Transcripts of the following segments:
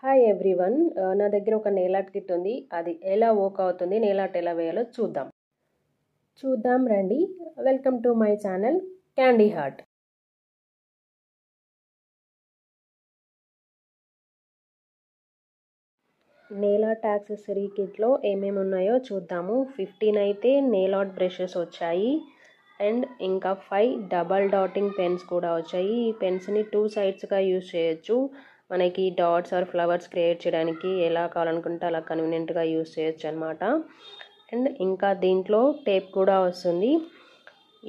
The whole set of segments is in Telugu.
హాయ్ ఎవ్రీవన్, నా దగ్గర ఒక నెయిల్ ఆర్ట్ కిట్ ఉంది. అది ఎలా వర్క్ అవుతుంది, నెయిల్ ఆర్ట్ ఎలా వేయాలో చూద్దాం రండి. Welcome to my channel candy heart. Nail art accessory కిట్లో ఏమేమి ఉన్నాయో చూద్దాము. 15 అయితే నెయిల్ ఆర్ట్ బ్రషెస్ వచ్చాయి అండ్ ఇంకా 5 డబల్ డాటింగ్ పెన్స్ కూడా వచ్చాయి. ఈ పెన్స్ని 2 సైడ్స్గా యూజ్ చేయొచ్చు. మనకి డాట్స్ ఆర్ ఫ్లవర్స్ క్రియేట్ చేయడానికి ఎలా కావాలనుకుంటే అలా కన్వీనియంట్గా యూజ్ చేయొచ్చు అనమాట. అండ్ ఇంకా దీంట్లో టేప్ కూడా వస్తుంది.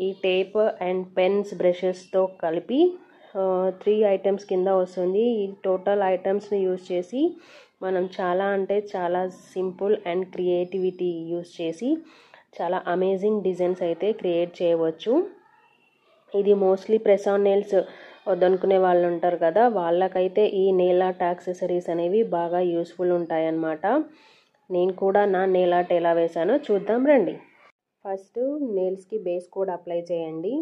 ఈ టేప్ అండ్ పెన్స్ బ్రషెస్తో కలిపి 3 ఐటమ్స్ కింద వస్తుంది. ఈ టోటల్ ఐటమ్స్ని యూజ్ చేసి మనం చాలా సింపుల్ అండ్ క్రియేటివిటీ యూజ్ చేసి చాలా అమేజింగ్ డిజైన్స్ అయితే క్రియేట్ చేయవచ్చు. ఇది మోస్ట్లీ ప్రెస్ ఆన్ నెయిల్స్ వద్దనుకునే వాళ్ళు ఉంటారు కదా, వాళ్ళకైతే ఈ నెయిల్ ఆర్ట్ యాక్సెసరీస్ అనేవి బాగా యూస్ఫుల్ ఉంటాయన్నమాట. నేను కూడా నా నెయిల్ ఆర్ట్ ఎలా వేసానో చూద్దాం రండి. ఫస్ట్ నెయిల్స్కి బేస్ కోడ్ అప్లై చేయండి.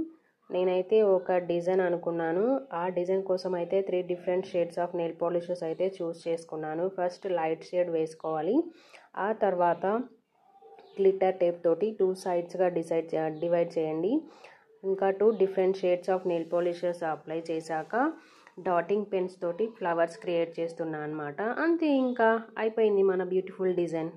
నేనైతే ఒక డిజైన్ అనుకున్నాను. ఆ డిజైన్ కోసం అయితే 3 different shades of nail polishes అయితే చూస్ చేసుకున్నాను. ఫస్ట్ లైట్ షేడ్ వేసుకోవాలి. ఆ తర్వాత గ్లిటర్ టేప్ తోటి 2 సైడ్స్గా డివైడ్ చేయండి. ఇంకా 2 different shades of nail polishes apply చేశాక డాటింగ్ పెన్స్ తోటి ఫ్లవర్స్ క్రియేట్ చేస్తున్నా అనమాట. అంతే, ఇంకా అయిపోయింది మన బ్యూటిఫుల్ డిజైన్.